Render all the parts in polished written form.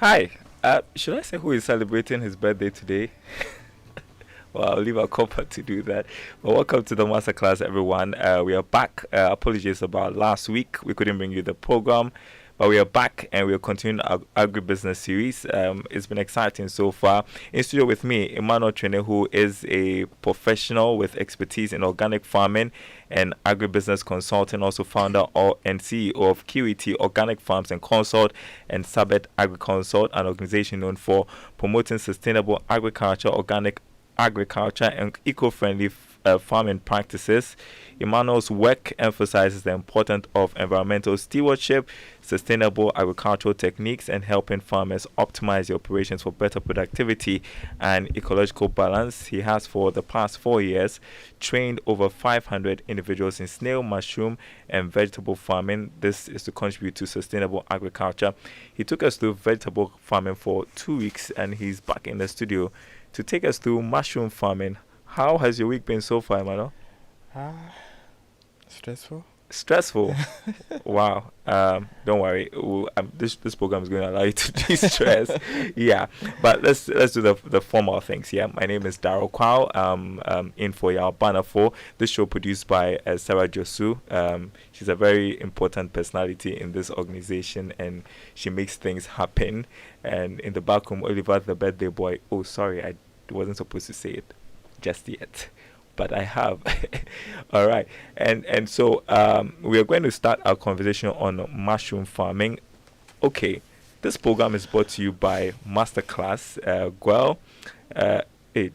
Hi. Should I say who is celebrating his birthday today? Well, I'll leave a copper to do that. But welcome to the Masterclass, everyone. We are back. Apologies about last week. We couldn't bring you the program, but we are back and we are continuing our agribusiness series. It's been exciting so far. In studio with me, Emmanuel Twene, who is a professional with expertise in organic farming and agribusiness consulting, also founder and CEO of QET Organic Farms and Consult, and Sabet Agriconsult, an organization known for promoting sustainable agriculture, organic agriculture, and eco-friendly farming practices. Emmanuel's work emphasizes the importance of environmental stewardship, sustainable agricultural techniques, and helping farmers optimize their operations for better productivity and ecological balance. He has, for the past 4 years, trained over 500 individuals in snail, mushroom, and vegetable farming. This is to contribute to sustainable agriculture. He took us through vegetable farming for 2 weeks, and he's back in the studio to take us through mushroom farming. How has your week been so far, Emmanuel? Stressful. Stressful. Wow. Don't worry. This program is going to allow you to de-stress. Yeah. But let's do the formal things. Yeah. My name is Daryl Kwawu. In for your banner for this show produced by Sarah Josu. She's a very important personality in this organization, and she makes things happen. And in the back room, Oliver, the birthday boy. Oh, sorry, I wasn't supposed to say it just yet, but I have. All right, and so we are going to start our conversation on mushroom farming. Okay, this program is brought to you by Masterclass.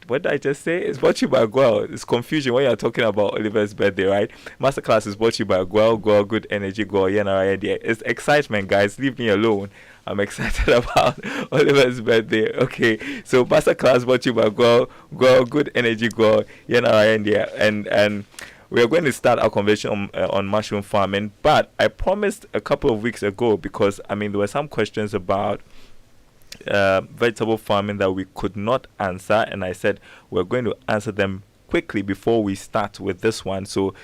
What did I just say? It's brought to you by Guel. It's confusion when you're talking about Oliver's birthday, right? Masterclass is brought to you by Guel, Good Energy, Guel, Yenara. It's excitement, guys. Leave me alone. I'm excited about Oliver's birthday. Okay, so Masterclass brought to you by Guel, Good Energy, Guel, Yenara, and we are going to start our conversation on mushroom farming. But I promised a couple of weeks ago, because there were some questions about vegetable farming that we could not answer, and I said we're going to answer them quickly before we start with this one. So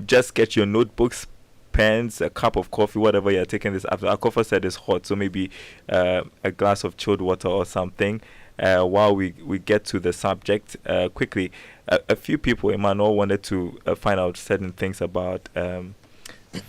just get your notebooks, pens, a cup of coffee, whatever you're taking this after. Our coffee said it's hot, so maybe a glass of chilled water or something while we get to the subject quickly. A few people, Emmanuel, wanted to find out certain things about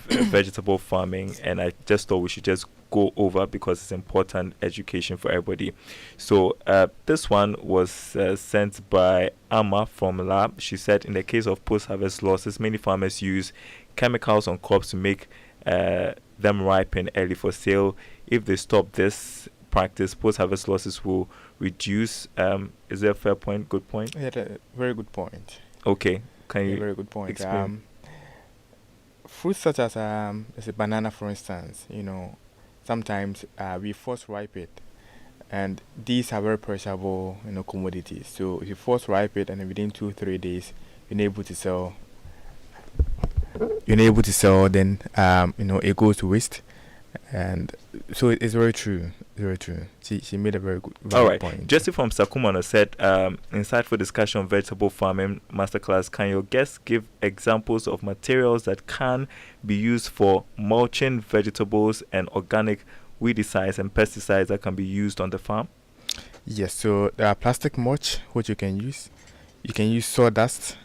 vegetable farming, and I just thought we should just go over because it's important education for everybody. So this one was sent by Amma from Lab. She said, in the case of post-harvest losses, many farmers use chemicals on crops to make them ripen early for sale. If they stop this practice, post-harvest losses will reduce. Is that a fair point? Good point? Yeah, very good point. Okay. Can you very good point. explain? Fruits such as a banana, for instance, sometimes we force ripe it, and these are very perishable, commodities. So if you force ripe it, and within 2-3 days you're able to sell, then it goes to waste. And so it's very true. Very true. She made a very good point. Jesse from Sakumano said, insightful discussion on vegetable farming masterclass. Can your guests give examples of materials that can be used for mulching vegetables and organic weedicides and pesticides that can be used on the farm? Yes, so there are plastic mulch which you can use. You can use sawdust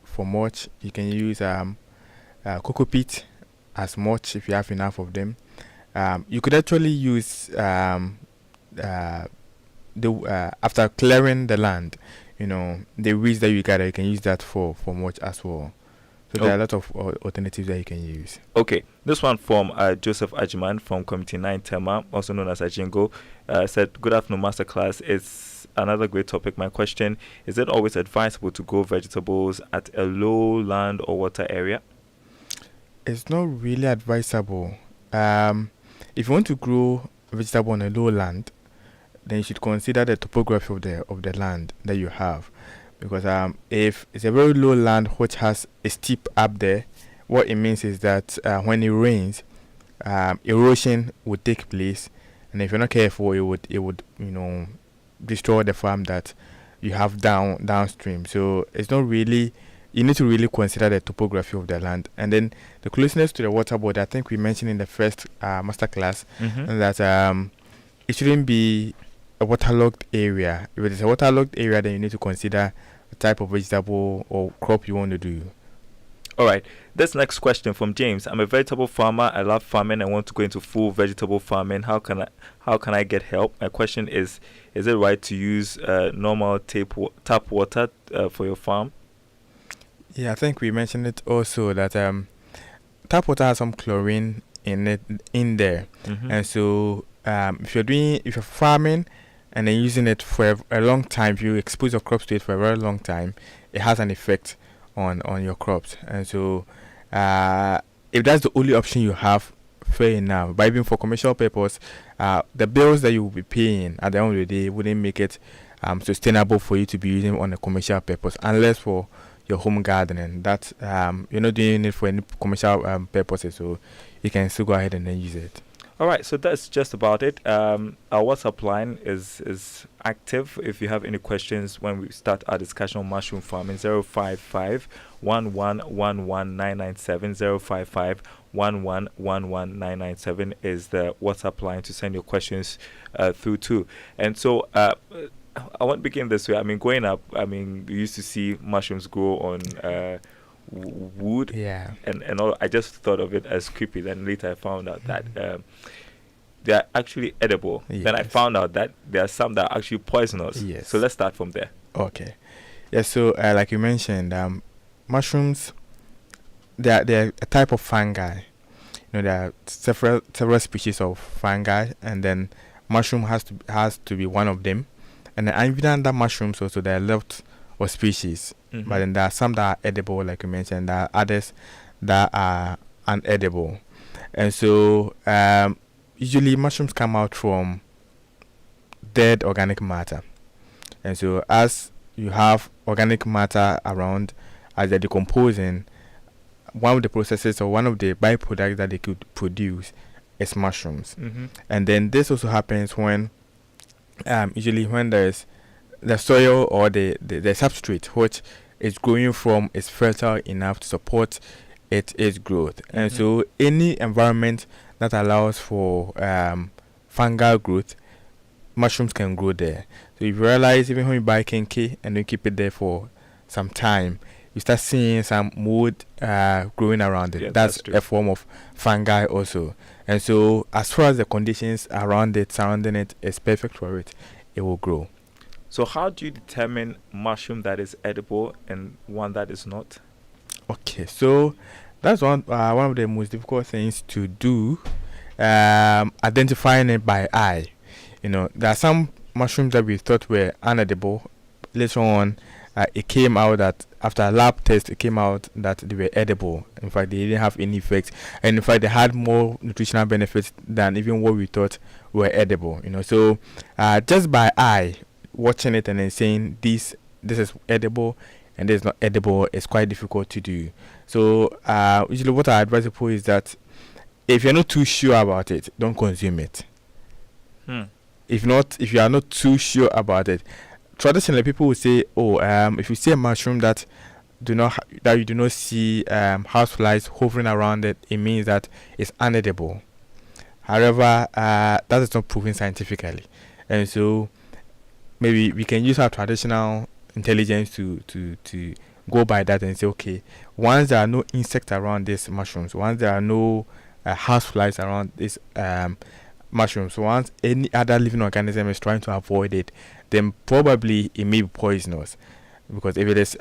for mulch. You can use cocoa peat as mulch if you have enough of them. You could actually use after clearing the land, the weeds that you gather, you can use that for mulch as well. So there are a lot of alternatives that you can use. Okay, this one from Joseph Ajiman from Committee 9 Tema, also known as Ajingo, said, good afternoon, Masterclass. It's another great topic. My question, is it always advisable to grow vegetables at a low land or water area? It's not really advisable. If you want to grow vegetable on a low land, then you should consider the topography of the land that you have, because if it's a very low land which has a steep up there, what it means is that when it rains, erosion would take place, and if you're not careful, it would destroy the farm that you have downstream. So it's not really you need to really consider the topography of the land, and then the closeness to the water body. I think we mentioned in the first masterclass that it shouldn't be a waterlogged area. If it is a waterlogged area, then you need to consider the type of vegetable or crop you want to do. All right. This next question from James. I'm a vegetable farmer. I love farming. I want to go into full vegetable farming. How can I get help? My question is it right to use normal tap water for your farm? Yeah, I think we mentioned it also that tap water has some chlorine in there, and so if you're farming and then using it for a long time, if you expose your crops to it for a very long time, it has an effect on your crops. And so if that's the only option you have, fair enough. But even for commercial purpose, the bills that you will be paying at the end of the day wouldn't make it sustainable for you to be using on a commercial purpose, unless for your home gardening. That you're not doing it for any commercial purposes, so you can still go ahead and then use it. All right, so that's just about it. Our WhatsApp line is active. If you have any questions when we start our discussion on mushroom farming, 055 1111997, 055 1111997 is the WhatsApp line to send your questions through to. And so I want to begin this way. I mean, growing up, we used to see mushrooms grow on wood, and all. I just thought of it as creepy. Then later I found out that they are actually edible. Yes. Then I found out that there are some that are actually poisonous. Yes. So let's start from there. Okay. Yeah. So like you mentioned, mushrooms, they're a type of fungi. There are several species of fungi, and then mushroom has to be one of them. And then even under mushrooms also there are lots of species. But then there are some that are edible, like you mentioned. There are others that are unedible. And so usually mushrooms come out from dead organic matter. And so as you have organic matter around, as they're decomposing, one of the processes or one of the byproducts that they could produce is mushrooms. And then this also happens when usually when there's the soil or the substrate which is growing from is fertile enough to support its growth. And so any environment that allows for fungal growth, mushrooms can grow there. So if you realize, even when you buy kenke and you keep it there for some time, you start seeing some mold growing around it. That's a form of fungi also. And so as far as the conditions around it, surrounding it is perfect for it, it will grow. So how do you determine mushroom that is edible and one that is not? Okay, so that's one of the most difficult things to do, identifying it by eye. There are some mushrooms that we thought were unedible. Later on, it came out that after a lab test, it came out that they were edible. In fact, they didn't have any effects, and in fact, they had more nutritional benefits than even what we thought were edible. So just by eye, watching it and then saying this is edible and this is not edible is quite difficult to do. So usually what I advise people is that if you're not too sure about it, don't consume it. If you are not too sure about it, traditionally people will say, if you see a mushroom that you do not see houseflies hovering around it, it means that it's unedible. However, that is not proven scientifically, and so maybe we can use our traditional intelligence to go by that and say, okay, once there are no insects around these mushrooms, once there are no houseflies around these mushrooms, once any other living organism is trying to avoid it, then probably it may be poisonous. Because if it is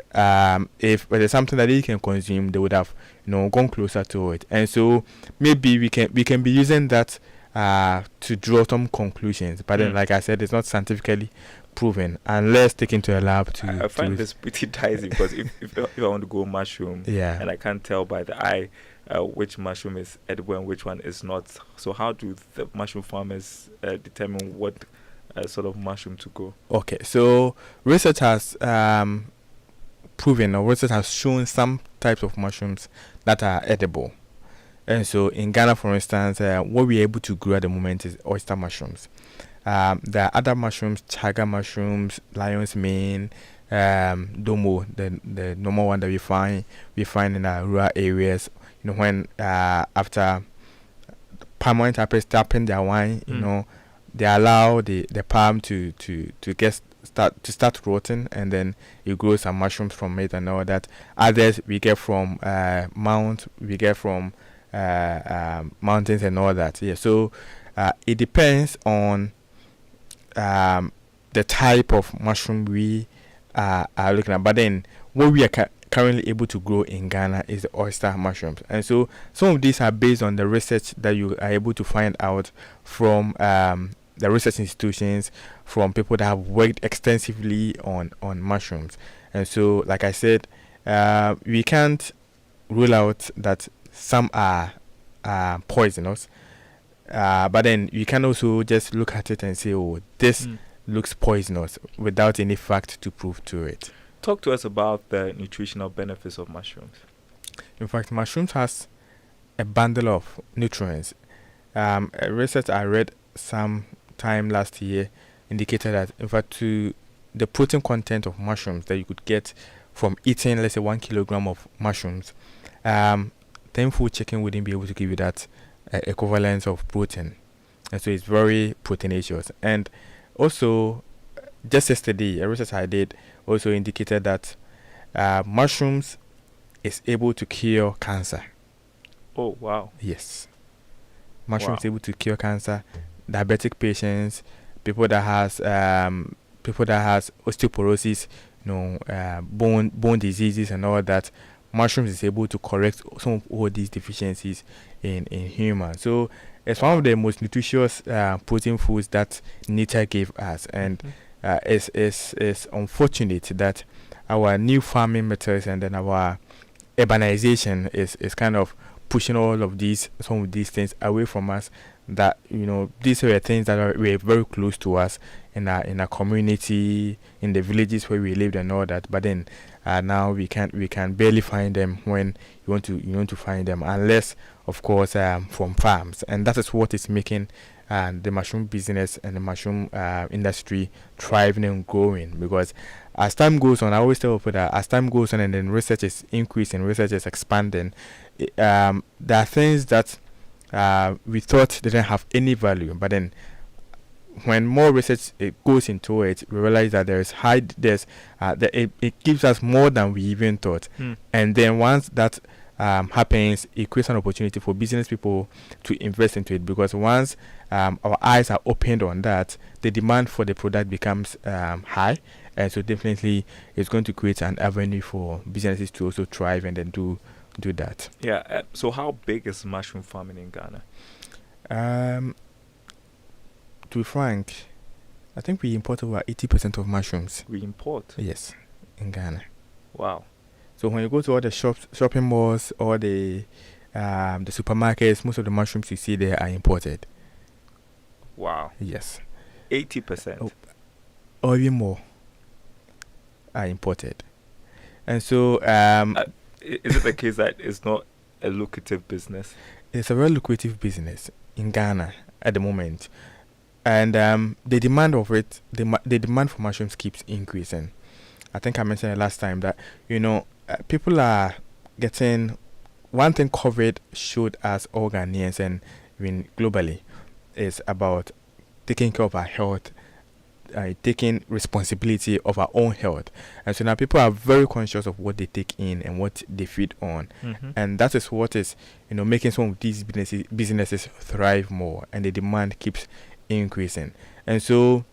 something that they can consume, they would have gone closer to it. And so maybe we can be using that to draw some conclusions. But then, like I said, it's not scientifically proven unless taken to a lab to. I find this pretty dicey because if I want to go mushroom, and I can't tell by the eye which mushroom is edible and which one is not. So how do the mushroom farmers determine what sort of mushroom to go? Okay, so research has proven, or research has shown some types of mushrooms that are edible. And so in Ghana, for instance, what we're able to grow at the moment is oyster mushrooms. There are other mushrooms, chaga mushrooms, lion's mane, domo, the normal one that we find in our rural areas. When after permanent harvest tapping their wine, they allow the palm to start rotting, and then you grow some mushrooms from it and all that. Others we get from mountains and all that. Yeah, so it depends on the type of mushroom we are looking at. But then what we are currently able to grow in Ghana is the oyster mushrooms, and so some of these are based on the research that you are able to find out from the research institutions, from people that have worked extensively on mushrooms. And so, like I said, we can't rule out that some are poisonous, but then you can also just look at it and say, oh, this looks poisonous, without any fact to prove to it. Talk to us about the nutritional benefits of mushrooms. In fact, mushrooms has a bundle of nutrients. A research I read some time last year indicated that, in fact, to the protein content of mushrooms that you could get from eating, let's say, 1 kilogram of mushrooms, 10 full chicken wouldn't be able to give you that equivalence of protein. And so it's very proteinaceous. And also, just yesterday, a research I did also indicated that mushrooms is able to cure cancer. Oh, wow. Yes. Mushrooms able to cure cancer. Diabetic patients, people that has osteoporosis, bone diseases and all that. Mushrooms is able to correct some of all these deficiencies in humans. So it's one of the most nutritious protein foods that nature gave us, and it's unfortunate that our new farming methods and then our urbanization is kind of pushing some of these things away from us. That these were things that were very close to us in our community, in the villages where we lived and all that. But then now we can barely find them when you want to find them, unless of course from farms. And that is what is making the mushroom business and the mushroom industry thriving and growing. Because as time goes on, I always tell people that as time goes on and then research is increasing, research is expanding, there are things that we thought didn't have any value, but then when more research goes into it, we realize that it gives us more than we even thought. And then once that happens, it creates an opportunity for business people to invest into it, because once our eyes are opened on that, the demand for the product becomes high, and so definitely it's going to create an avenue for businesses to also thrive and then do that. Yeah. So how big is mushroom farming in Ghana? To be frank, I think we import over 80% of mushrooms. We import? Yes, in Ghana. Wow. So when you go to all the shopping malls or the supermarkets, most of the mushrooms you see there are imported. Wow. Yes. 80%? Or even more are imported. And so is it the case that it's not a lucrative business? It's a very lucrative business in Ghana at the moment, and the demand of it, the demand for mushrooms keeps increasing. I think I mentioned it last time that people are getting one thing. COVID showed us all Ghanaians and even globally is about taking care of our health, taking responsibility of our own health. And so now people are very conscious of what they take in and what they feed on. And that is what is making some of these businesses thrive more, and the demand keeps increasing. And so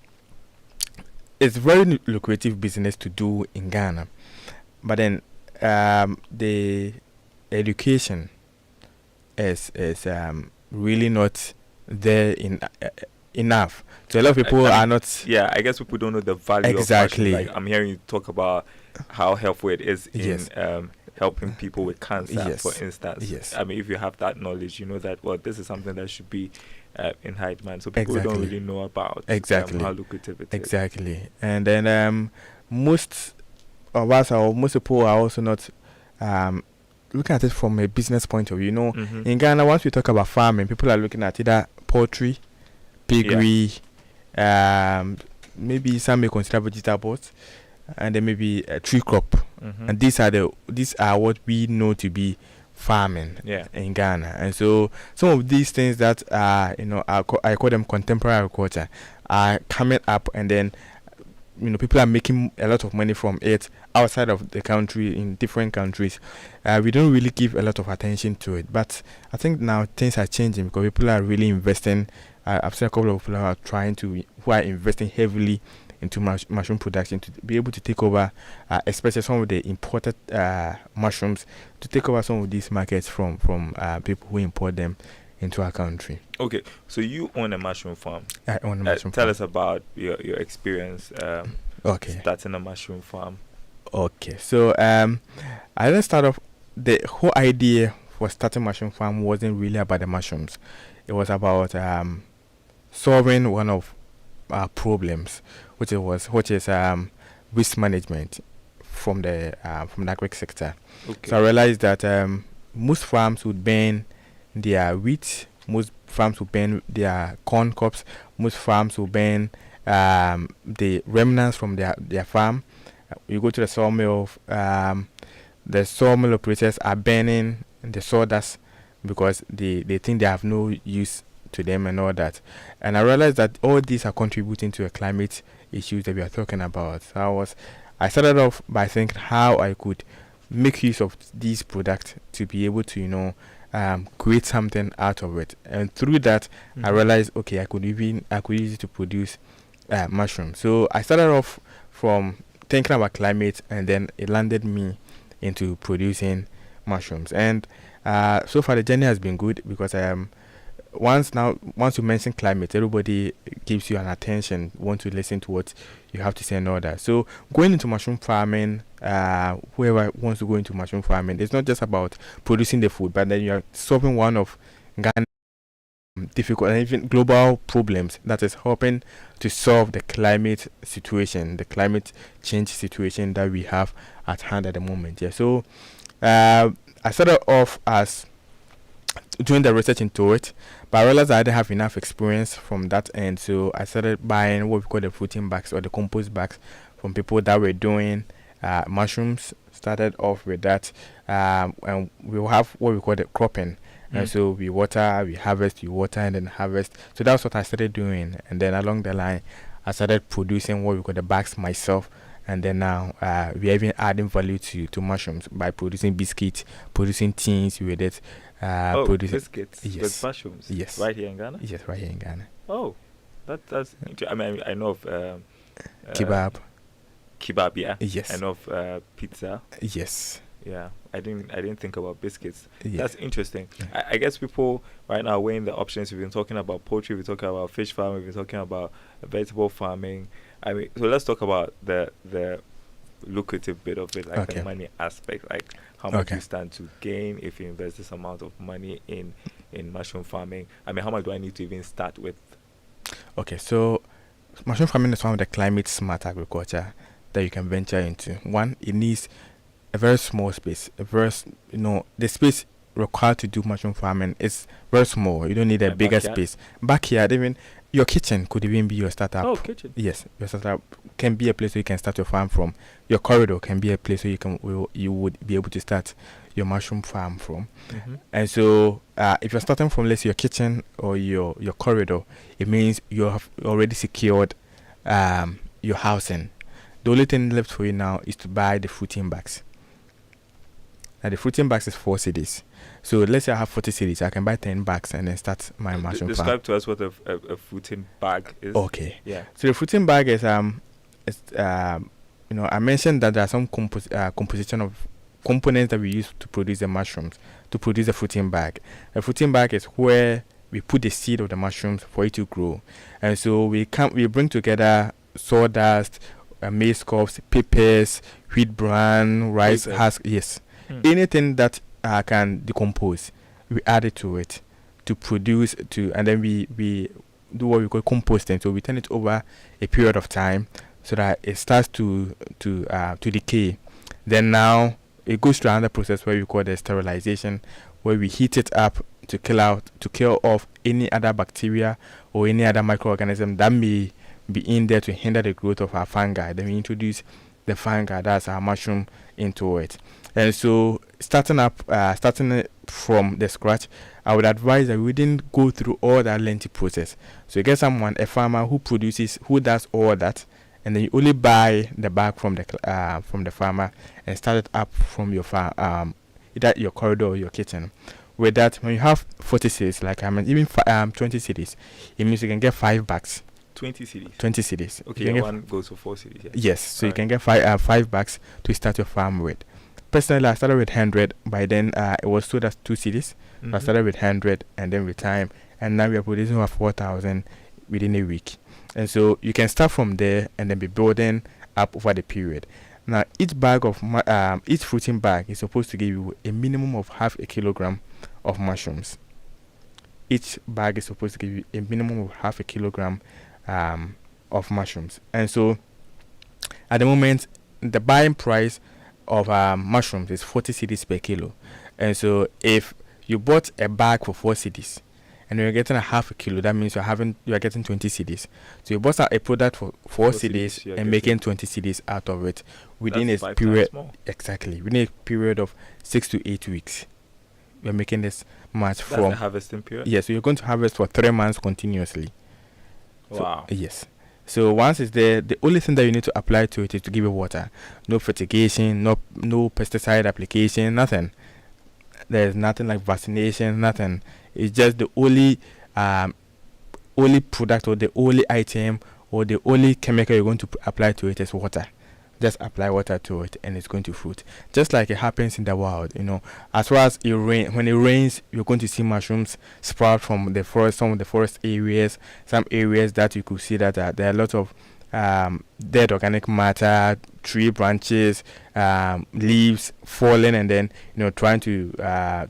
it's very lucrative business to do in Ghana. But then the education is really not there enough. So a lot of people are not. Yeah, I guess people don't know the value exactly. of mushroom. Like I'm hearing you talk about how helpful it is in helping people with cancer, for instance. Yes. I mean, if you have that knowledge, you know that this is something that should be in high demand. So people don't really know about how lucrative it is. Exactly. And then most of us, or most people, are also not looking at it from a business point of view. In Ghana, once we talk about farming, people are looking at either poultry, piggery, maybe some may consider vegetables, and then maybe a tree crop. And these are what we know to be farming in Ghana. And so some of these things that I call them contemporary agriculture are coming up, and then people are making a lot of money from it outside of the country, in different countries. We don't really give a lot of attention to it, but I think now things are changing because people are really investing. I've seen a couple of people who are investing heavily into mushroom production to be able to take over, especially some of the imported mushrooms, to take over some of these markets from people who import them into our country. Okay, so you own a mushroom farm. I own a mushroom farm. Tell us about your experience starting a mushroom farm. Okay, so I didn't start off. The whole idea for starting mushroom farm wasn't really about the mushrooms. It was about solving one of our problems, which is waste management from the agric sector. Okay. So I realized that most farms would burn their wheat, most farms would burn their corn crops, most farms would burn the remnants from their farm. You go to the sawmill, the sawmill operators are burning the sawdust because they think they have no use to them and all that. And I realized that all these are contributing to a climate issues that we are talking about. So I started off by thinking how I could make use of these products to be able to create something out of it. And through that, I realized, okay, I could use it to produce mushrooms. So I started off from thinking about climate, and then it landed me into producing mushrooms. And so far the journey has been good, because once you mention climate, everybody gives you an attention, want to listen to what you have to say and all that. So going into mushroom farming, whoever wants to go into mushroom farming, it's not just about producing the food, but then you are solving one of Ghana's difficult and even global problems that is helping to solve the climate situation, the climate change situation that we have at hand at the moment. Yeah. So I started off as doing the research into it, but I realized I didn't have enough experience from that end. So I started buying what we call the fruiting bags or the compost bags from people that were doing mushrooms. Started off with that, and we will have what we call the cropping. And so we water, we harvest, we water, and then harvest. So that's what I started doing. And then along the line, I started producing what we call the bags myself. And then now we're even adding value to mushrooms by producing biscuits, producing teas with it. Producing biscuits with mushrooms? Yes. Right here in Ghana? Yes, right here in Ghana. Oh, that's I mean, I know of kebab. Kebab, yeah. Yes. I know of pizza. Yes. Yeah, I didn't think about biscuits. Yeah. That's interesting. I guess people right now are weighing the options. We've been talking about poultry, we've been talking about fish farming, we've been talking about vegetable farming. I mean, so let's talk about the lucrative bit of it, like the money aspect, like how much you stand to gain if you invest this amount of money in mushroom farming. I mean, how much do I need to even start with? Okay, so mushroom farming is one of the climate smart agriculture that you can venture into. One, it needs a very small space. The space required to do mushroom farming is very small. You don't need a bigger space. Backyard, even your kitchen could even be your startup. Oh, kitchen. Yes, your startup can be a place where you can start your farm from. Your corridor can be a place where you would be able to start your mushroom farm from. And so, if you're starting from, let's say, your kitchen or your corridor, it means you have already secured your housing. The only thing left for you now is to buy the fruiting bags. Now the fruiting bags is 4 cedis. So let's say I have 40 cedis, I can buy 10 bags and then start my mushroom farm. Describe to us what a fruiting bag is. Okay. Yeah. So the fruiting bag is I mentioned that there are some composition of components that we use to produce the mushrooms, to produce the fruiting bag. The fruiting bag is where we put the seed of the mushrooms for it to grow. And so we bring together sawdust, maize cobs, peppers, wheat bran, rice husk. Yes. Anything that can decompose, we add it to it to produce and then we do what we call composting. So we turn it over a period of time so that it starts to decay. Then now it goes to another process where we call the sterilization, where we heat it up to kill off any other bacteria or any other microorganism that may be in there to hinder the growth of our fungi. Then we introduce the fungi, that's our mushroom, into it. And so starting it from the scratch, I would advise that we didn't go through all that lengthy process. So you get a farmer who does all that, and then you only buy the bag from the farmer and start it up from your farm, either your corridor or your kitchen. With that, when you have 40 cities, like even 20 cities, it means you can get 5 bags. 20 cities. 20 cities. Okay, one goes for 4 cities. Yeah. Yes, so you can get 5 bags to start your farm with. Personally, I started with 100. By then, it was sold as 2 cities. So I started with 100, and then with time, and now we are producing over 4,000 within a week. And so you can start from there and then be building up over the period. Now, each fruiting bag is supposed to give you a minimum of half a kilogram of mushrooms. Each bag is supposed to give you a minimum of half a kilogram of mushrooms. And so at the moment, the buying price of mushrooms is 40 cedis per kilo. And so if you bought a bag for 4 cedis and you're getting a half a kilo, that means you are getting 20 cedis. So you bought a product for 4 cedis and making 20 cedis out of it within a period. Exactly, within a period of 6 to 8 weeks. We're making this much from the harvesting period. Yes, so you're going to harvest for 3 months continuously. Wow. So, yes. So once it's there, the only thing that you need to apply to it is to give it water. No fertigation, no pesticide application, nothing. There's nothing like vaccination, nothing. It's just the only product or the only item or the only chemical you're going to apply to it is water. Just apply water to it and it's going to fruit. Just like it happens in the wild, As far as when it rains, you're going to see mushrooms sprout from the forest, some of the forest areas, some areas that you could see that there are a lot of dead organic matter, tree branches, leaves falling and then trying to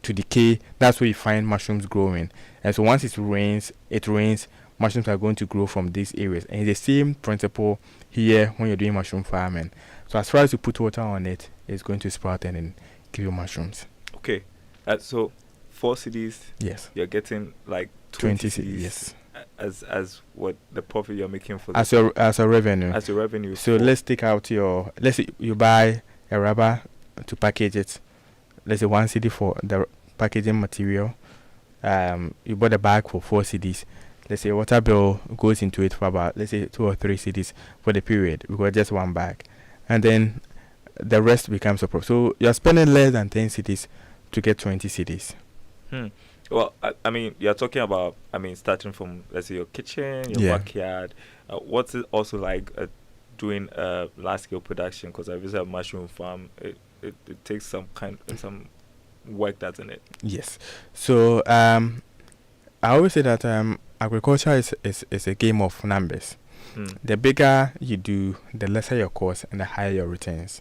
decay. That's where you find mushrooms growing. And so once it rains, mushrooms are going to grow from these areas. And it's the same principle here when you're doing mushroom farming. So as far as you put water on it, it's going to sprout and then give you mushrooms. Okay. So 4 cedis. Yes. You're getting like 20 cedis. Yes. As what the profit you're making for as a revenue. As a revenue. So let's take out let's say you buy a rubber to package it. Let's say 1 cedi for the packaging material. You bought a bag for 4 cedis. Let's say water bill goes into it for about, let's say 2 or 3 cedis for the period because just 1 bag, and then the rest becomes a profit. So you're spending less than 10 cedis to get 20 cedis. Well, I mean, you're talking about, starting from, let's say, your kitchen, your backyard. What's it also like doing large-scale production? Because I visit a mushroom farm. It takes some work that's in it. Yes. So I always say that agriculture is a game of numbers. The bigger you do, the lesser your cost and the higher your returns.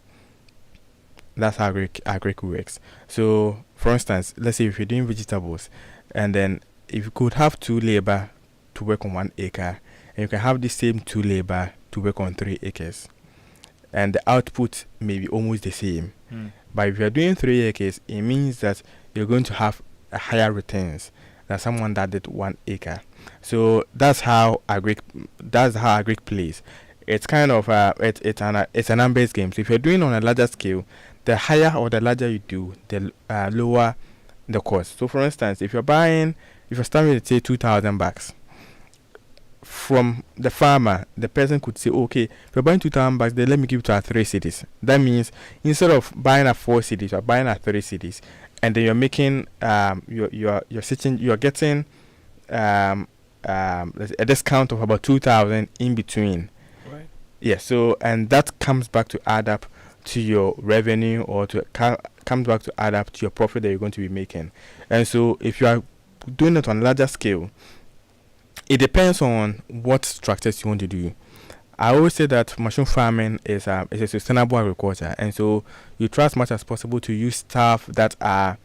That's how agric works. So, for instance, let's say if you're doing vegetables, and then if you could have 2 labor to work on 1 acre, and you can have the same 2 labor to work on 3 acres, and the output may be almost the same. But if you're doing 3 acres, it means that you're going to have a higher returns than someone that did 1 acre. So that's how agric plays. It's kind of it's a numbers game. So if you're doing on a larger scale, the higher or the larger you do, the lower the cost. So for instance, if you're starting with say 2,000 bags from the farmer, the person could say, okay, if you're buying 2,000 bags, then let me give it to our 3 cities. That means instead of buying at 4 cities, you're buying at 3 cities, and then you're making you're getting a discount of about 2,000 in between. Right. Yeah. So and that comes back to add up to your revenue or comes back to add up to your profit that you're going to be making. And so if you are doing it on a larger scale, it depends on what structures you want to do. I always say that mushroom farming is a sustainable agriculture, and so you try as much as possible to use stuff that are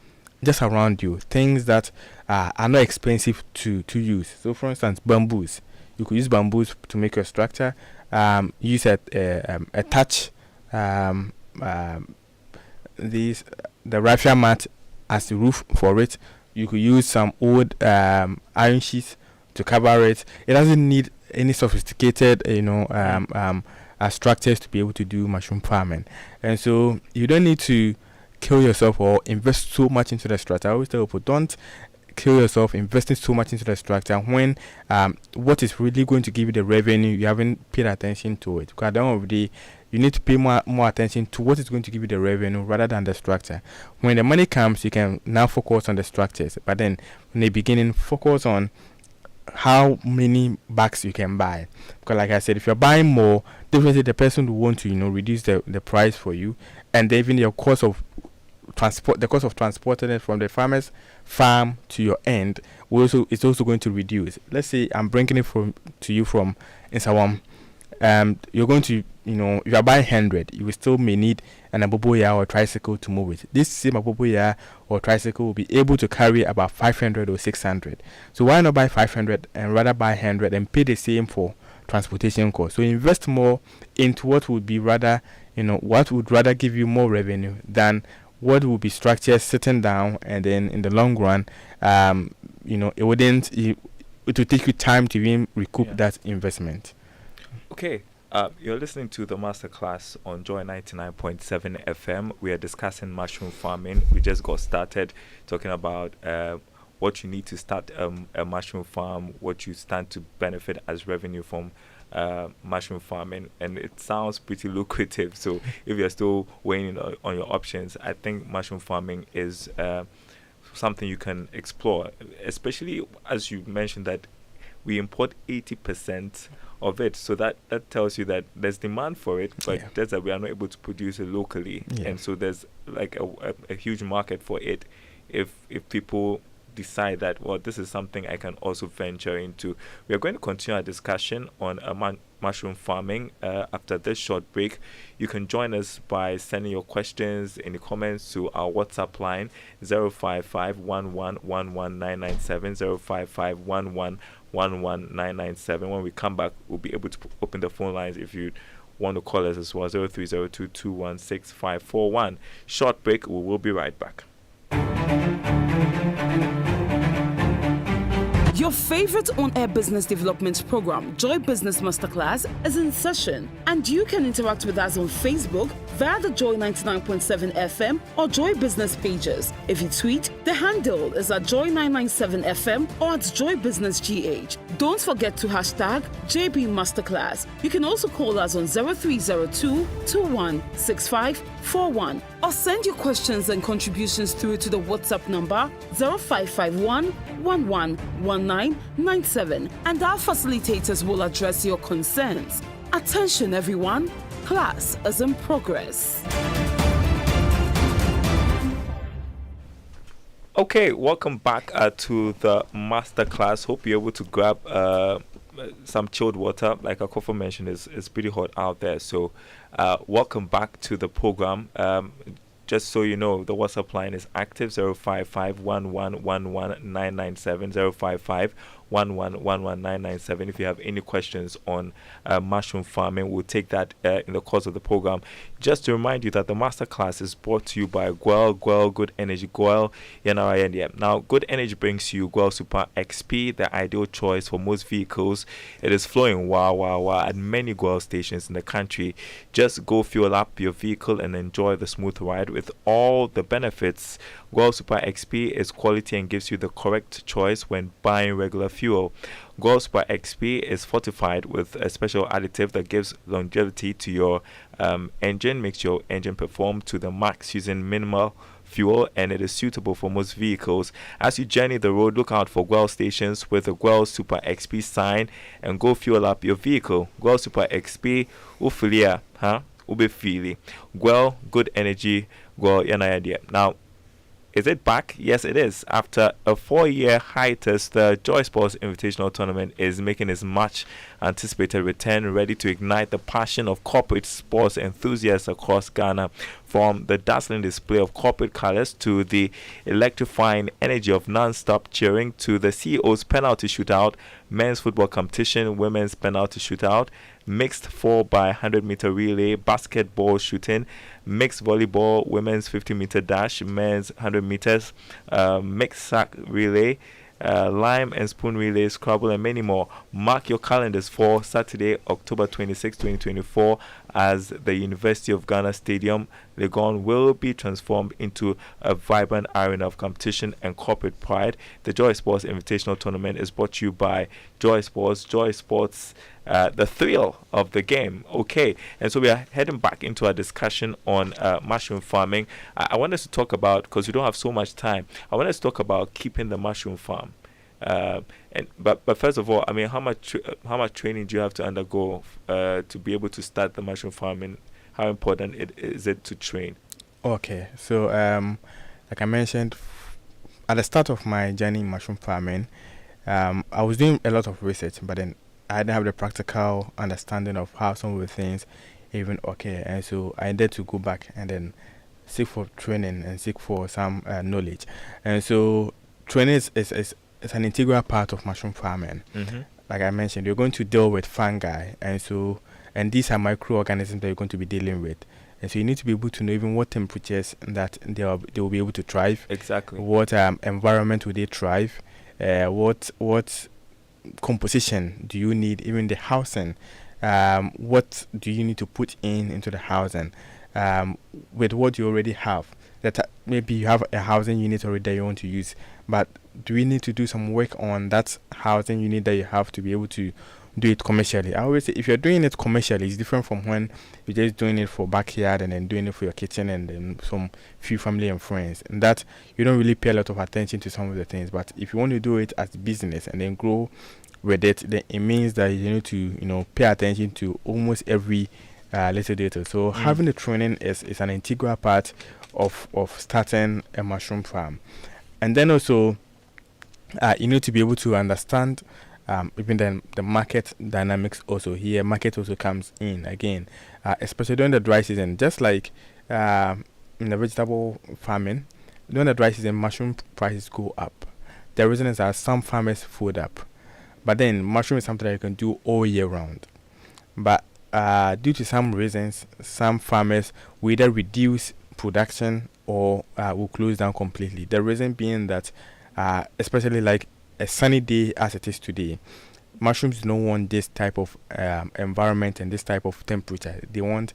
just around you, things that are not expensive to use. So, for instance, bamboos. You could use bamboos to make your structure. Use a thatch, the raffia mat as the roof for it. You could use some old iron sheets to cover it. It doesn't need any sophisticated, structures to be able to do mushroom farming. And so you don't need to kill yourself or invest so much into the structure. I always tell people, don't kill yourself investing so much into the structure when what is really going to give you the revenue, you haven't paid attention to it. Because at the end of the day, you need to pay more attention to what is going to give you the revenue rather than the structure. When the money comes, you can now focus on the structures. But then in the beginning, focus on how many bags you can buy. Because like I said, if you're buying more, definitely the person will want to reduce the price for you, and even your cost of transporting it from the farmer's farm to your end it's also going to reduce. Let's say I'm bringing it to you from Insawam. You're going to if you are buying 100, you will still may need an aboboya or tricycle to move it. This same aboboya or tricycle will be able to carry about 500 or 600. So why not buy 500 and rather buy 100 and pay the same for transportation cost? So invest more into what would be rather what would rather give you more revenue than what will be structured sitting down, and then in the long run it will take you time to even recoup that investment. Okay, you're listening to the Masterclass on Joy 99.7 FM. We are discussing mushroom farming. We just got started talking about what you need to start a mushroom farm, what you stand to benefit as revenue from mushroom farming, and it sounds pretty lucrative. So if you're still weighing on your options, I think mushroom farming is something you can explore, especially as you mentioned that we import 80% of it, so that tells you that there's demand for it, but that's that we are not able to produce it locally, and so there's like a huge market for it if people decide that, well, this is something I can also venture into. We are going to continue our discussion on mushroom farming after this short break. You can join us by sending your questions in the comments to our WhatsApp line 055 055 When we come back, we'll be able to open the phone lines if you want to call us as well. 0302216541. Short break. We will be right back. Your favorite on-air business development program, Joy Business Masterclass, is in session, and you can interact with us on Facebook via the Joy 99.7 FM or Joy Business pages. If you tweet, the handle is at Joy 997 FM or at Joy Business GH. Don't forget to hashtag JB Masterclass. You can also call us on 0302 216541 or send your questions and contributions through to the WhatsApp number 0551 111997, and our facilitators will address your concerns. Attention everyone, class is in progress. Okay, welcome back to the Masterclass. Hope you're able to grab some chilled water. Like Akofo mentioned, it's pretty hot out there. So welcome back to the program. Just so you know, the WhatsApp line is active 055 1111997 055 1111997. If you have any questions on mushroom farming, we'll take that in the course of the program. Just to remind you that the masterclass is brought to you by Gwel Good Energy. Gwel Yanara. Now, Good Energy brings you Gwel Super XP, the ideal choice for most vehicles. It is flowing wow at many Gwel stations in the country. Just go fuel up your vehicle and enjoy the smooth ride with all the benefits. Gwel Super XP is quality and gives you the correct choice when buying regular fuel. Gwel Super XP is fortified with a special additive that gives longevity to your engine, makes your engine perform to the max using minimal fuel, and it is suitable for most vehicles. As you journey the road, look out for Gwel stations with the Gwel Super XP sign and go fuel up your vehicle. Gwel Super XP, ufilia, ubefili. Gwel Good Energy, Gwel Yanaya. Now, is it back? Yes, it is. After a 4-year hiatus, the Joy Sports Invitational Tournament is making its much anticipated return, ready to ignite the passion of corporate sports enthusiasts across Ghana. From the dazzling display of corporate colors to the electrifying energy of non-stop cheering to the CEO's penalty shootout, men's football competition, women's penalty shootout, mixed 4x100-meter relay, basketball shooting, mixed volleyball, women's 50-meter dash, men's 100 meters, mixed sack relay, lime and spoon relay, Scrabble, and many more. Mark your calendars for Saturday, October 26, 2024, as the University of Ghana Stadium, Legon, will be transformed into a vibrant arena of competition and corporate pride. The Joy Sports Invitational Tournament is brought to you by Joy Sports. Joy Sports, the thrill of the game. Okay, and so we are heading back into our discussion on mushroom farming. I want us to talk about, because we don't have so much time, I want us to talk about keeping the mushroom farm. But first of all, I mean, how much training do you have to undergo to be able to start the mushroom farming? How important is it to train? Okay, so like I mentioned, at the start of my journey in mushroom farming, I was doing a lot of research, but then I didn't have the practical understanding of how some of the things even okay, and so I needed to go back and then seek for training and seek for some knowledge, and so training is an integral part of mushroom farming. Mm-hmm. Like I mentioned, you're going to deal with fungi, and these are microorganisms that you're going to be dealing with. And so you need to be able to know even what temperatures that they will be able to thrive. Exactly. What environment will they thrive? What composition do you need? Even the housing. What do you need to put into the housing? With what you already have. That maybe you have a housing unit already that you want to use, but do we need to do some work on that housing unit that you have to be able to do it commercially? I always say if you're doing it commercially, it's different from when you're just doing it for backyard and then doing it for your kitchen and then some few family and friends, and that you don't really pay a lot of attention to some of the things. But if you want to do it as business and then grow with it, then it means that you need to pay attention to almost every little detail. So having the training is an integral part of starting a mushroom farm. And then also you need to be able to understand even then the market dynamics also. Here market also comes in again, especially during the dry season. Just like in the vegetable farming, during the dry season mushroom prices go up. The reason is that some farmers food up, but then mushroom is something that you can do all year round. But due to some reasons, some farmers will either reduce production or will close down completely. The reason being that especially like a sunny day as it is today, mushrooms don't want this type of environment and this type of temperature. They want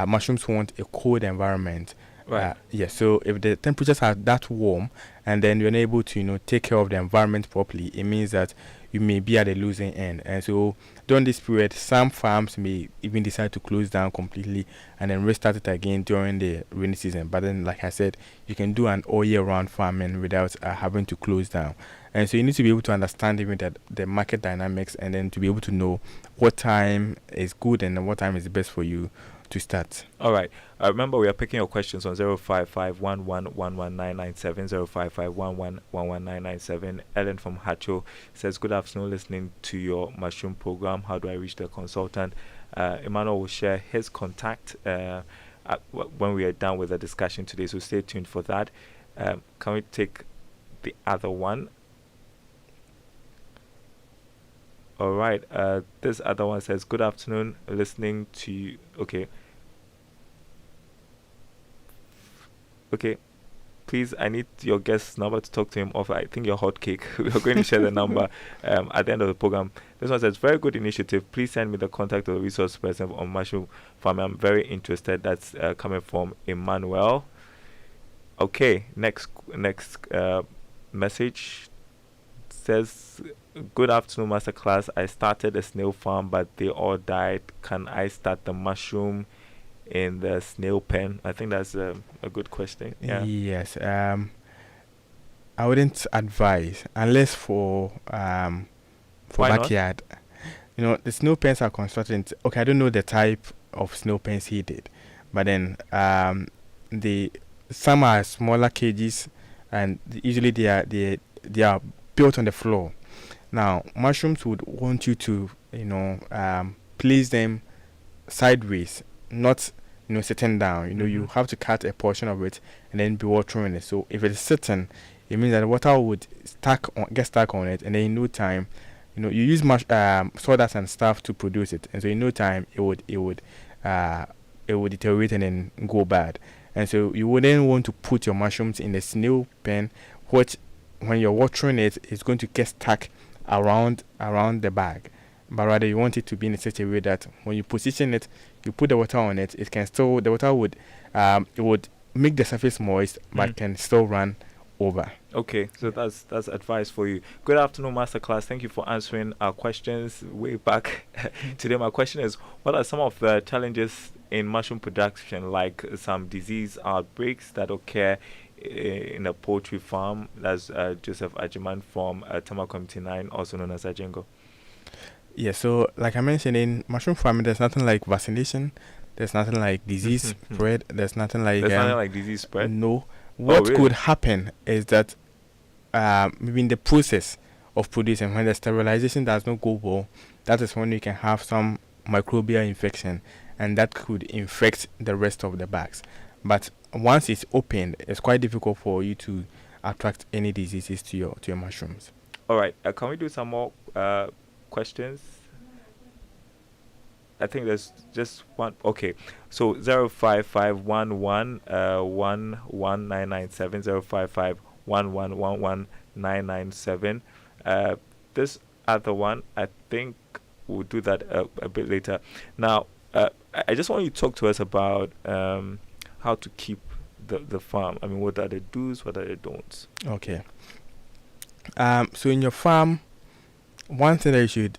mushrooms want a cold environment. Right. Yes. So if the temperatures are that warm and then you're not able to take care of the environment properly, it means that you may be at a losing end. And so during this period, some farms may even decide to close down completely and then restart it again during the rainy season. But then, like I said, you can do an all year round farming without having to close down. And so you need to be able to understand even that the market dynamics and then to be able to know what time is good and what time is best for you to start. All right. Remember, we are picking your questions on 055-11-11997, Ellen from Hacho says, good afternoon, listening to your mushroom program. How do I reach the consultant? Emmanuel will share his contact when we are done with the discussion today, so stay tuned for that. Can we take the other one? All right. This other one says, good afternoon, listening to you. Okay. Please, I need your guest's number to talk to him off. I think you're hot cake. We are going to share the number at the end of the program. This one says, very good initiative. Please send me the contact of the resource person on mushroom farming. I'm very interested. That's coming from Emmanuel. Okay. Next message says, good afternoon, Masterclass. I started a snail farm, but they all died. Can I start the mushroom in the snail pen? I think that's a good question. Yeah. Yes. I wouldn't advise unless for backyard. The snail pens are constructed. Okay, I don't know the type of snail pens he did, but then some are smaller cages, and usually they are built on the floor. Now, mushrooms would want you to place them sideways, not sitting down. You have to cut a portion of it and then be watering it. So if it's sitting, it means that water would get stuck on it, and then in no time, you use sawdust and stuff to produce it, and so in no time it would deteriorate and then go bad. And so you wouldn't want to put your mushrooms in the snail pen, which when you're watering it, it's going to get stuck around the bag. But rather, you want it to be in such a way that when you position it, you put the water on it. It can still, the water would it would make the surface moist, but can still run over. Okay, so that's advice for you. Good afternoon, Masterclass. Thank you for answering our questions way back. Today, my question is: what are some of the challenges in mushroom production, like some disease outbreaks that occur in a poultry farm? That's Joseph Ajiman from Tamakom 9, also known as Ajengo. Yeah, so like I mentioned, in mushroom farming, there's nothing like vaccination. There's nothing like disease spread. There's nothing like disease spread. No. What really? could happen is that maybe in the process of producing, when the sterilization does not go well, that is when you can have some microbial infection, and that could infect the rest of the bags. But once it's opened, it's quite difficult for you to attract any diseases to your mushrooms. All right. Can we do some more questions? I think there's just one. Okay, so 05511 11997 05511 this other one, I think we'll do that a bit later. Now, I just want you to talk to us about how to keep the farm. I mean, what are the do's, what are the don'ts? Okay. So in your farm, one thing that you should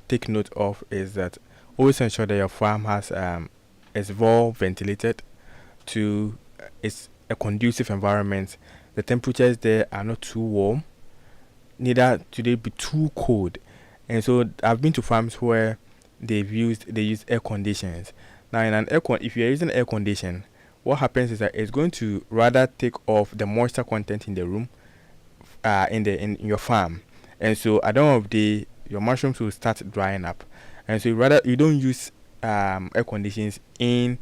take note of is that always ensure that your farm has is well ventilated to it's a conducive environment. The temperatures there are not too warm, neither do they be too cold. And so I've been to farms where they use air conditions. Now in an if you're using air condition, what happens is that it's going to rather take off the moisture content in the room in your farm. And so at the end of the day, your mushrooms will start drying up. And so you don't use air conditions in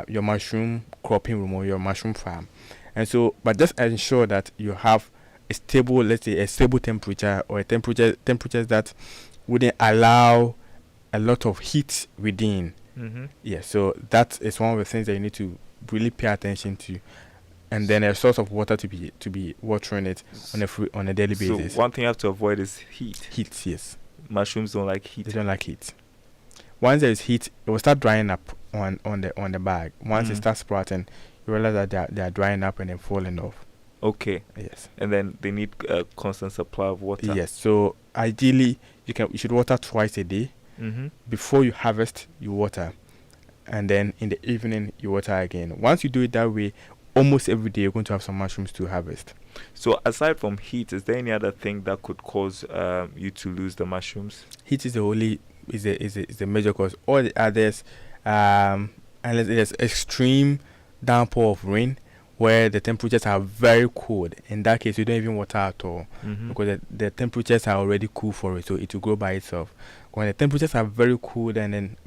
your mushroom cropping room or your mushroom farm. And so, but just ensure that you have a stable, let's say a stable temperature, or a temperatures that wouldn't allow a lot of heat within. Yeah, so that is one of the things that you need to really pay attention to. And then a source of water to be watering it on a daily basis. So one thing you have to avoid is heat. Heat, yes. Mushrooms don't like heat. They don't like heat. Once there is heat, it will start drying up on the bag. Once it starts sprouting, you realize that they are drying up and then falling off. Okay. Yes. And then they need a constant supply of water. Yes. So ideally, you should water twice a day. Before you harvest, you water, and then in the evening you water again. Once you do it that way, almost every day you're going to have some mushrooms to harvest. So aside from heat, is there any other thing that could cause you to lose the mushrooms? Heat is the major cause. All the others, unless there's extreme downpour of rain where the temperatures are very cold, in that case you don't even water at all, because the temperatures are already cool for it, so it will grow by itself. When the temperatures are very cold and then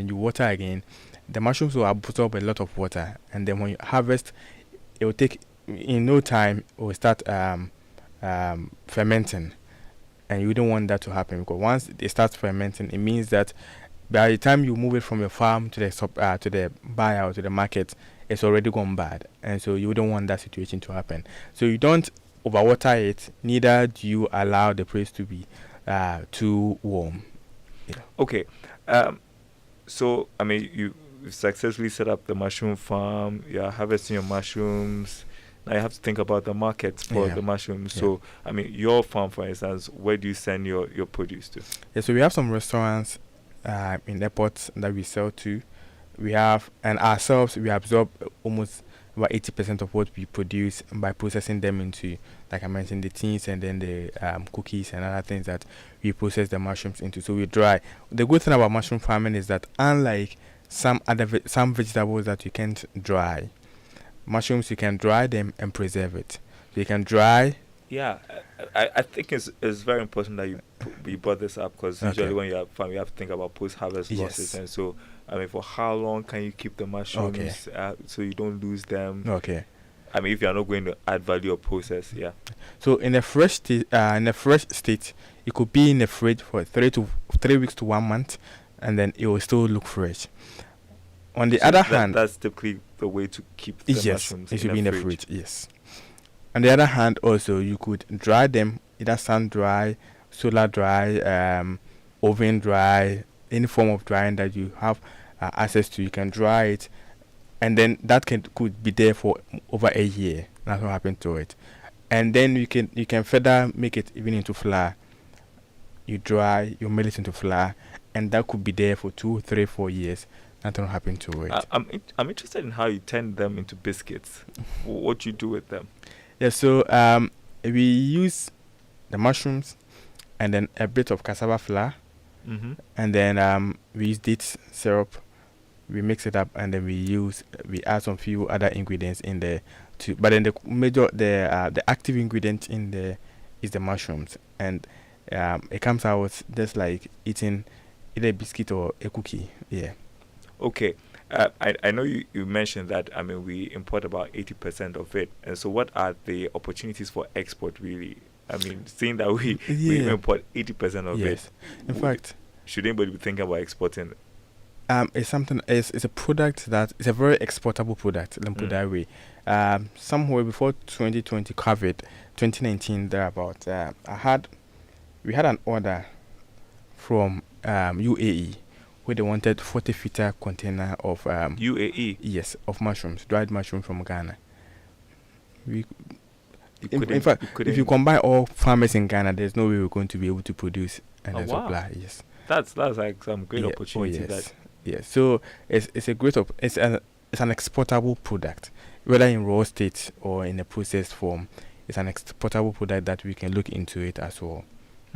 you water again, the mushrooms will absorb a lot of water, and then when you harvest, it will take, in no time, it will start fermenting, and you don't want that to happen, because once it starts fermenting, it means that by the time you move it from your farm to the buyer or to the market, it's already gone bad, and so you don't want that situation to happen. So you don't overwater it, neither do you allow the place to be too warm. Yeah. Okay, so I mean you successfully set up the mushroom farm. You're harvesting your mushrooms. Now you have to think about the market for the mushrooms. Yeah. So I mean, your farm, for instance, where do you send your produce to? Yeah, so we have some restaurants in airports that we sell to. We have, and ourselves, we absorb almost about 80% of what we produce by processing them into, like I mentioned, the tins and then the cookies and other things that we process the mushrooms into. So we dry. The good thing about mushroom farming is that unlike some vegetables that you can't dry, mushrooms you can dry them and preserve it. So you can dry. Yeah, I think it's very important that you brought this up, because usually when you have farm, you have to think about post-harvest losses, and so I mean, for how long can you keep the mushrooms so you don't lose them? Okay. I mean, if you are not going to add value or process, yeah. So in a fresh state, it could be in the fridge for 3 weeks to 1 month, and then it will still look fresh. On the other hand, that's typically the way to keep the mushrooms. It should be in the fridge. Yes. On the other hand, also you could dry them, either sun dry, solar dry, oven dry, any form of drying that you have access to. You can dry it, and then that could be there for over a year. That's what happened to it. And then you can further make it even into flour. You dry, you mill it into flour, and that could be there for 2, 3, 4 years. Nothing will happen to it. I'm interested in how you turn them into biscuits. What you do with them? Yeah, so we use the mushrooms and then a bit of cassava flour, and then we use date syrup. We mix it up, and then we add some few other ingredients in there too. But then the active ingredient in there is the mushrooms, and it comes out just like eating either a biscuit or a cookie. Yeah. Okay. I know you mentioned that, I mean, we import about 80% of it. And so what are the opportunities for export, really? I mean, seeing that we import 80% of it. In fact, should anybody be thinking about exporting? It's a product that is a very exportable product, let me put that way. Somewhere before 2020 COVID, 2019 thereabout, we had an order from UAE, where they wanted 40-footer container of UAE. Yes, of mushrooms, dried mushrooms from Ghana. In fact, if you combine all farmers in Ghana, there's no way we're going to be able to produce and supply. Yes, that's like some great opportunity. Yes. So it's a great it's an exportable product, whether in raw state or in a processed form. It's an exportable product that we can look into it as well.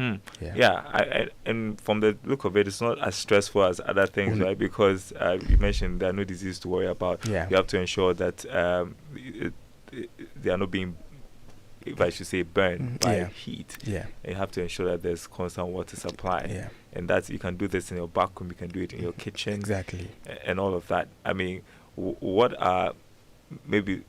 I and from the look of it, it's not as stressful as other things, right? Because you mentioned there are no diseases to worry about. You have to ensure that they are not being, if I should say, burned by heat. And you have to ensure that there's constant water supply. And that's, you can do this in your back room, you can do it in your kitchen. Exactly. And all of that. I mean, what are maybe...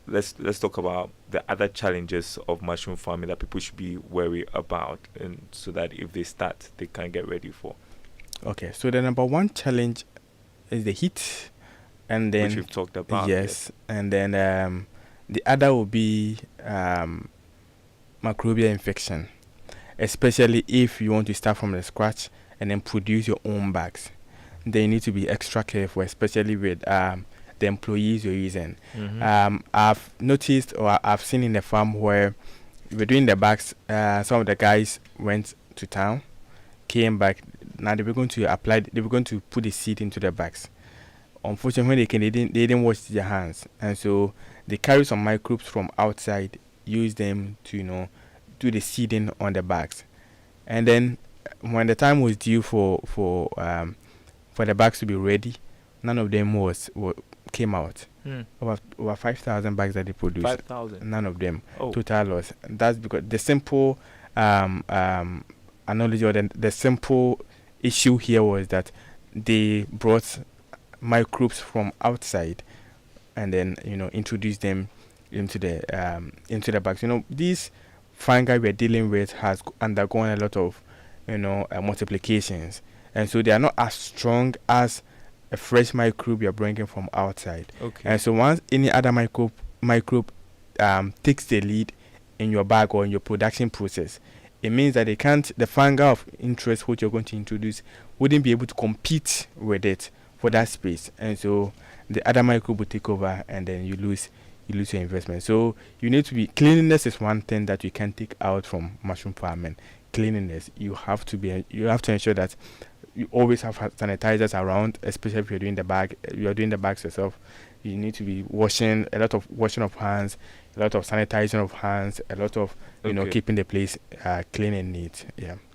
Let's talk about the other challenges of mushroom farming that people should be wary about, and so that if they start, they can get ready for. Okay, so the number one challenge is the heat, and then which we've talked about. Yes, and then the other will be microbial infection, especially if you want to start from the scratch and then produce your own bags. Then you need to be extra careful, especially with the employees you're using. I've noticed, or I've seen in the farm where we're doing the bags, some of the guys went to town, came back. Now they were going to put the seed into the bags. Unfortunately, when they didn't wash their hands, and so they carry some microbes from outside, use them to do the seeding on the bags. And then when the time was due for the bags to be ready, none of them came out. Over 5,000 bags that they produced. 5,000. None of them. Total loss. And that's because the simple analogy, or the simple issue here was that they brought microbes from outside and then introduced them into the bags. These fungi we're dealing with has undergone a lot of multiplications, and so they are not as strong as a fresh microbe you're bringing from outside. And so once any other microbe takes the lead in your bag or in your production process, it means that the fungi of interest which you're going to introduce wouldn't be able to compete with it for that space, and so the other microbe will take over, and then you lose your investment. So you need to be, cleanliness is one thing that you can take out from mushroom farming. Cleanliness, you have to ensure that you always have sanitizers around, especially if you're doing the bags yourself. You need to be washing of hands, a lot of sanitizing of hands, a lot of keeping the place clean and neat.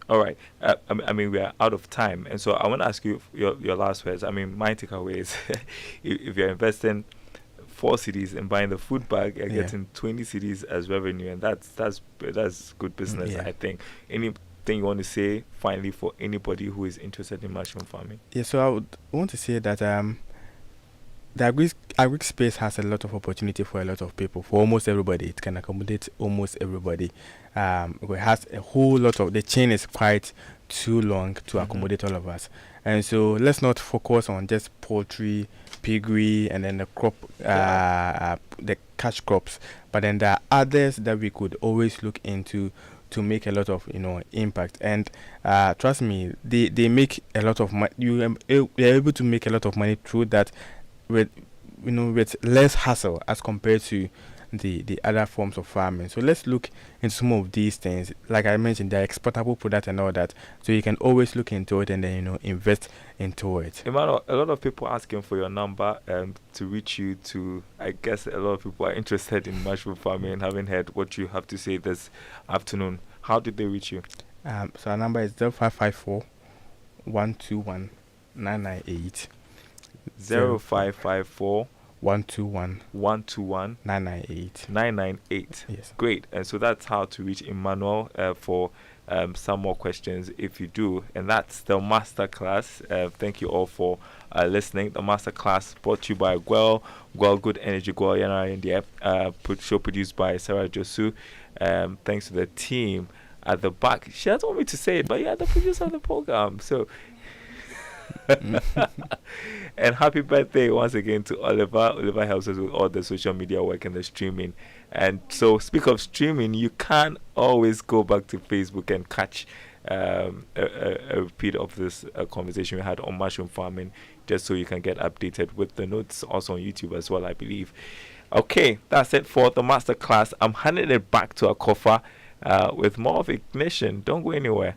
All right. I mean, we are out of time, and so I want to ask you your last words. I mean, my takeaway is if you're investing 4 cedis and buying the food bag, you're getting 20 cedis as revenue, and that's good business. I think. Anything you want to say finally for anybody who is interested in mushroom farming? So I would want to say that the agri space has a lot of opportunity for a lot of people, for almost everybody. It can accommodate almost everybody. It has a whole lot of, the chain is quite too long to accommodate all of us. And so let's not focus on just poultry, piggery, and then the crop, the cash crops. But then there are others that we could always look into to make a lot of impact. And trust me, they make a lot of money. You're able to make a lot of money through that with with less hassle as compared to the other forms of farming. So let's look into some of these things. Like I mentioned, they're exportable product and all that. So you can always look into it and then invest into it. Emmanuel, a lot of people asking for your number to reach you. I guess a lot of people are interested in mushroom farming and haven't heard what you have to say this afternoon. How did they reach you? So our number is 0554 121 998. 0554 121 121 998. 998. Yes. Great. And so that's how to reach Emmanuel for some more questions if you do. And that's the Masterclass. Thank you all for listening. The Masterclass brought to you by Gwell Good Energy, Gwell Yana in the show produced by Sarah Josu. Thanks to the team at the back. She doesn't want me to say it, but yeah, the producer of the program. So and happy birthday once again to Oliver. Oliver helps us with all the social media work and the streaming. And so, speak of streaming, you can always go back to Facebook and catch a repeat of this conversation we had on mushroom farming, just so you can get updated with the notes. Also on YouTube as well, I believe. Okay, that's it for the masterclass. I'm handing it back to Akofa with more of Ignition. Don't go anywhere.